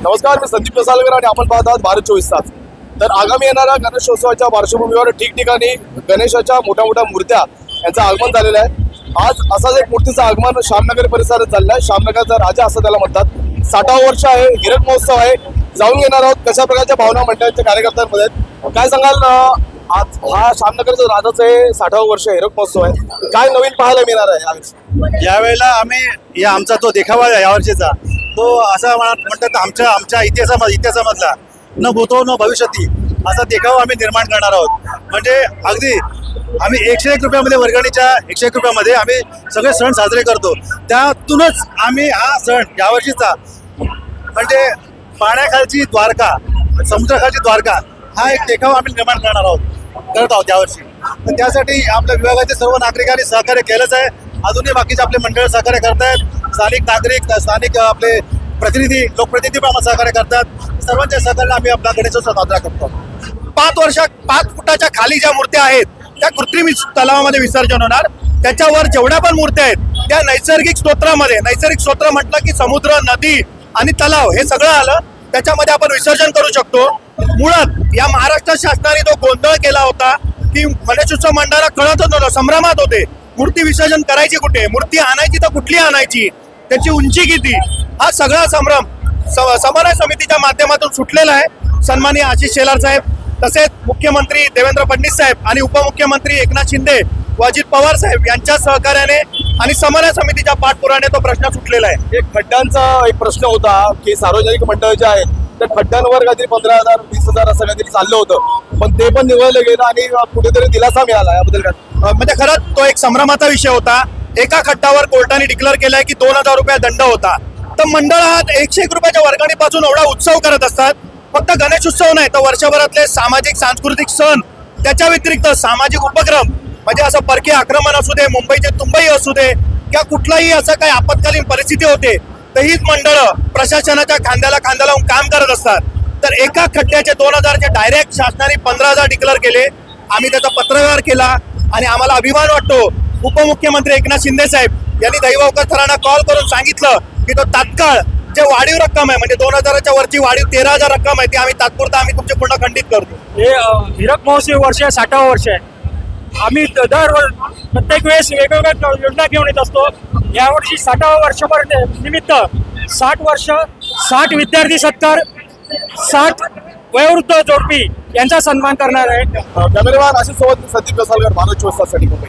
नमस्कार, मी संदीप कसालकर आणि आपण पाहत आहात भारत 24 तास। तर आगामी येणाऱ्या गणेशोत्सवाच्या पार्श्वभूमीवर ठिकठिकाणी गणेशाच्या मोठ्या मोठ्या मूर्त्या यांचं आगमन झालेलं आहे। आज असाच एक मूर्तीचं आगमन श्यामनगर परिसरात झालेलं आहे। श्यामनगरचा राजा असं त्याला म्हणतात। 60वा वर्ष आहे, हिरक महोत्सव आहे। जाऊन घेणार आहोत कशा प्रकारच्या भावना मंडळाच्या कार्यकर्त्यांमध्ये। काय सांगाल, आज हा श्यामनगरचा राजाचं हे 60वा वर्ष हिरक महोत्सव आहे, काय नवीन पाहायला मिळणार आहे यावेळेला? आम्ही आमचा जो देखावा आहे यावर्षीचा, तो असा म्हणतात आमच्या इतिहासामधला न भूतो न भविष्यती असा देखावा आम्ही निर्माण करणार आहोत। म्हणजे अगदी आम्ही 101 रुपयामध्ये वर्गणीच्या 101 रुपयामध्ये आम्ही सगळे सण साजरे करतो। त्यातूनच आम्ही हा सण यावर्षीचा म्हणजे पाण्याखालची द्वारका, समुद्राखालची द्वारका हा एक देखावा आम्ही निर्माण करत आहोत यावर्षी। तर त्यासाठी आपल्या विभागाचे सर्व नागरिकांनी सहकार्य केलंच आहे। अजूनही बाकीचे आपले मंडळ सहकार्य करतायत, स्थानिक नागरिक, स्थानिक आपले प्रतिनिधी, लोकप्रतिनिधी पण सहकार्य करतात। सर्वांच्या सहकार्याने आम्ही आपला गणेशोत्सव साजरा करतो। 5 फुटाच्या खाली ज्या मूर्त्या आहेत त्या कृत्रिम तलावामध्ये विसर्जन होणार। त्याच्यावर जेवढ्या पण मूर्त्या आहेत त्या नैसर्गिक स्तोत्रामध्ये, नैसर्गिक स्तोत्र म्हटलं की समुद्र, नदी आणि तलाव हे सगळं आलं, त्याच्यामध्ये आपण विसर्जन करू शकतो। मुळात या महाराष्ट्र शासनाने तो गोंधळ केला होता की गणेशोत्सव मंडळाला कळतच नव्हतं, संभ्रमात होते, मूर्ती विसर्जन करायची कुठे, मूर्ती आणायची तर कुठली आणायची, त्याची उंची किती, हा सगळा संभ्रम समन्वय समितीच्या माध्यमातून सुटलेला आहे। सन्माननीय आशिष शेलार साहेब, तसेच मुख्यमंत्री देवेंद्र फडणवीस साहेब आणि उपमुख्यमंत्री एकनाथ शिंदे व अजित पवार साहेब यांच्या सहकार्याने आणि समन्वय समितीच्या पाठपुराने तो प्रश्न सुटलेला आहे। एक खड्ड्यांचा एक प्रश्न होता की सार्वजनिक मंडळ जे आहेत त्या खड्ड्यांवर काहीतरी 15,000 20,000 असं काहीतरी चाललं होतं, पण ते पण निवडलं गेलं आणि कुठेतरी दिलासा मिळाला। याबद्दल काय म्हणजे खरंच तो एक संभ्रमाचा विषय होता। एका खड्ड्यावर कोर्टाने डिक्लेअर केलाय की 2,000 रुपये दंड होता। तर मंडळ हा 101 रुपयाच्या वर्गणीपासून एवढा उत्सव करत असतात। फक्त गणेश उत्सव नाही तर वर्षभरातले सामाजिक सांस्कृतिक सण, त्याच्या व्यतिरिक्त सामाजिक उपक्रम, म्हणजे असं परकीय आक्रमण असू दे, मुंबईचे तुंबई असू दे किंवा कुठलाही असं काही आपत्कालीन परिस्थिती होते तर हीच मंडळं प्रशासनाच्या खांद्याला खांदा लावून काम करत असतात। तर एका खड्ड्याचे 2,000चे डायरेक्ट शासनाने 15,000 डिक्लेअर केले। आम्ही त्याचा पत्रव्यवहार केला आणि आम्हाला अभिमान वाटतो। उपमुख्यमंत्री एकनाथ शिंदे साहेब यांनी दैवकर सरांना कॉल करून सांगितलं की तो तात्काळ जे वाढीव रक्कम आहे, म्हणजे 2,000च्या वरची वाढीव 13,000 रक्कम आहे, ती आम्ही तात्पुरता तुमचे पुन्हा खंडित करतो। हे हिरक महोत्सव वर्ष 60वा वर्ष आहे। आम्ही प्रत्येक वेळेस वेगवेगळ्या योजना घेऊन येत असतो। यावर्षी 60वा वर्षभर निमित्त 60 वर्ष, 60 विद्यार्थी सत्कार, 60 वयोवृद्ध जोडपी यांचा सन्मान करणार आहे। कॅमेरामॅन आशिष सोबत संदीप कसालकर, भारत 24 ताससाठी मुंबई।